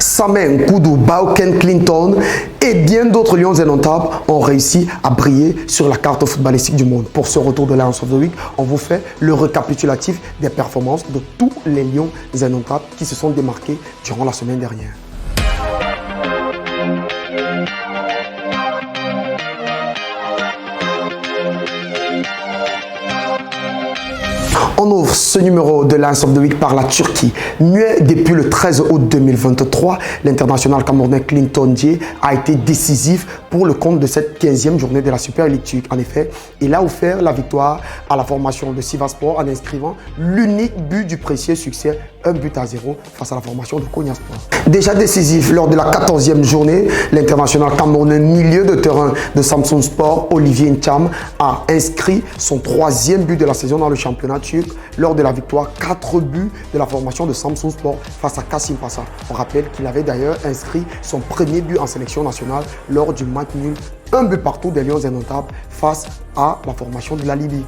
Samen Nkoudou, Baoken Clinton et bien d'autres lions indomptables ont réussi à briller sur la carte footballistique du monde. Pour ce retour de Lions of the Week, on vous fait le récapitulatif des performances de tous les lions indomptables qui se sont démarqués durant la semaine dernière. On ouvre ce numéro de Lions of the Week par la Turquie. Muet depuis le 13 août 2023, l'international camerounais Clinton Dié a été décisif pour le compte de cette 15e journée de la Super League turque. En effet, il a offert la victoire à la formation de Sivasspor en inscrivant l'unique but du précieux succès, 1-0 face à la formation de Konyaspor. Déjà décisif lors de la 14e journée, l'international camerounais milieu de terrain de Samsun Sport, Olivier Ncham, a inscrit son 3e but de la saison dans le championnat turc lors de la victoire 4 buts de la formation de Samsun Sport face à Kassim Passa. On rappelle qu'il avait d'ailleurs inscrit son premier but en sélection nationale lors du match nul, 1 but partout des Lions indomptables face à la formation de la Libye.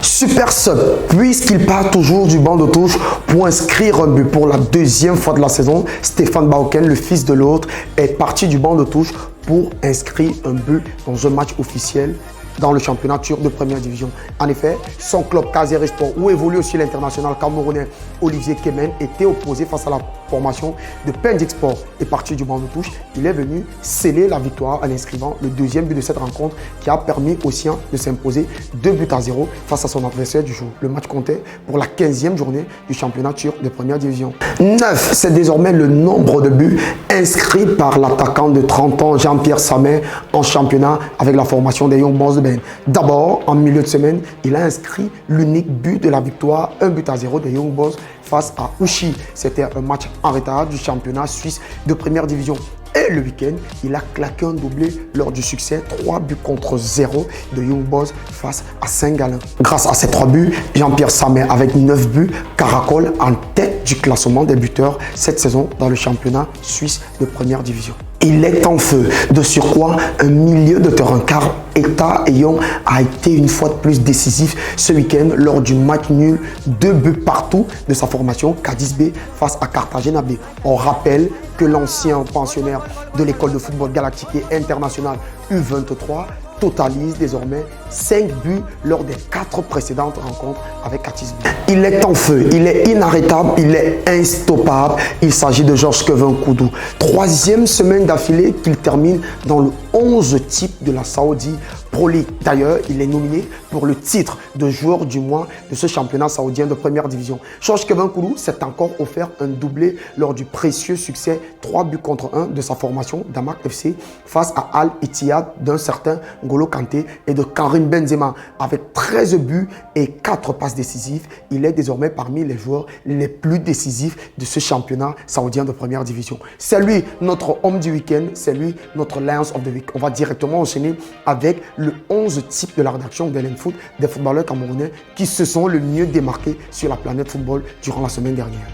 Super sub, puisqu'il part toujours du banc de touche pour inscrire un but pour la 2e fois de la saison, Stéphane Baoken, le fils de l'autre, est parti du banc de touche pour inscrire un but dans un match officiel dans le championnat turc de première division. En effet, son club Kayserispor, où évolue aussi l'international camerounais Olivier Kemen, était opposé face à la formation de Pendikspor. Et parti du banc de touche, il est venu sceller la victoire en inscrivant le 2e but de cette rencontre qui a permis aux siens de s'imposer 2-0 face à son adversaire du jour. Le match comptait pour la 15e journée du championnat turc de première division. 9, c'est désormais le nombre de buts inscrits par l'attaquant de 30 ans Jean-Pierre Samen en championnat avec la formation des Young Boys de Ben. D'abord, en milieu de semaine, il a inscrit l'unique but de la victoire, 1-0 des Young Boys face à Ushi. C'était un match en retard du championnat suisse de première division. Et le week-end, il a claqué un doublé lors du succès 3-0 de Young Boys face à Saint-Gallen. Grâce à ces 3 buts, Jean-Pierre Samen avec 9 buts caracole en tête du classement des buteurs cette saison dans le championnat suisse de première division. Il est en feu. De surcroît, un milieu de terrain car Eta Eyong a été une fois de plus décisif ce week-end lors du match nul 2 buts partout de sa formation Cadiz B face à Cartagena B. On rappelle que l'ancien pensionnaire de l'école de football galactique et international U23 totalise désormais 5 buts lors des 4 précédentes rencontres avec Cadiz B. Il est en feu, il est inarrêtable, il est instoppable. Il s'agit de Georges Kevin Nkoudou. 3e semaine d'affilée qu'il termine dans le 11 type de la Saudi Pro League. D'ailleurs, il est nominé pour le titre de joueur du mois de ce championnat saoudien de première division. Georges Kevin Nkoudou s'est encore offert un doublé lors du précieux succès 3-1 de sa formation d'Amak FC face à Al Ittihad d'un certain N'Golo Kanté et de Karim Benzema. Avec 13 buts et 4 passes décisives, il est désormais parmi les joueurs les plus décisifs de ce championnat saoudien de première division. C'est lui notre homme du week-end, c'est lui notre Lions of the Week. On va directement enchaîner avec le 11 type de la rédaction d'Ellen Foot des footballeurs camerounais qui se sont le mieux démarqués sur la planète football durant la semaine dernière.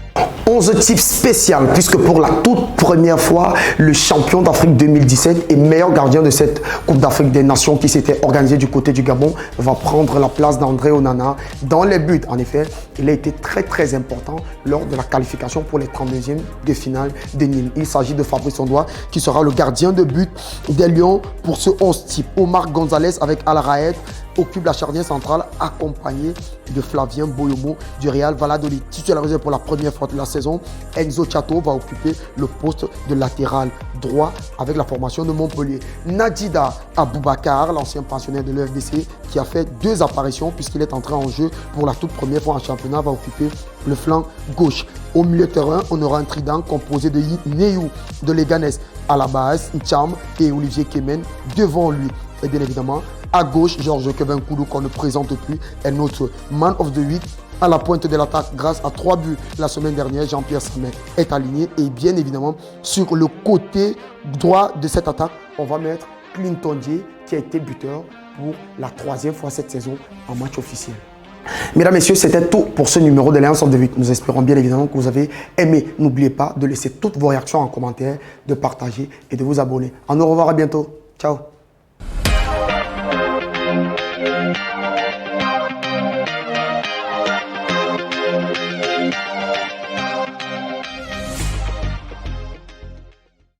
11 types spécial puisque pour la toute première fois, le champion d'Afrique 2017 et meilleur gardien de cette Coupe d'Afrique des Nations qui s'était organisée du côté du Gabon va prendre la place d'André Onana dans les buts. En effet, il a été très important lors de la qualification pour les 32e de finale de Nîmes. Il s'agit de Fabrice Ondoa qui sera le gardien de but des Lions pour ce 11 type. Omar Gonzalez avec Al Raed occupe la charnière centrale accompagné de Flavien Boyomo du Real Valladolid. Titularisé pour la première fois de la saison, Enzo Chato va occuper le poste de latéral droit avec la formation de Montpellier. Nadida Aboubakar, l'ancien pensionnaire de l'UFDC qui a fait 2 apparitions puisqu'il est entré en jeu pour la toute première fois en championnat, va occuper le flanc gauche. Au milieu de terrain, on aura un trident composé de Neyou de Leganés à la base, Ncham et Olivier Kemen devant lui. Et bien évidemment, à gauche, Georges Kevin Nkoudou qu'on ne présente plus est notre man of the week. À la pointe de l'attaque, grâce à 3 buts la semaine dernière, Jean-Pierre Samen est aligné. Et bien évidemment, sur le côté droit de cette attaque, on va mettre Clinton Dié qui a été buteur pour la 3e fois cette saison en match officiel. Mesdames, Messieurs, c'était tout pour ce numéro de Lions of the Week. Nous espérons bien évidemment que vous avez aimé. N'oubliez pas de laisser toutes vos réactions en commentaire, de partager et de vous abonner. Au revoir, à bientôt. Ciao.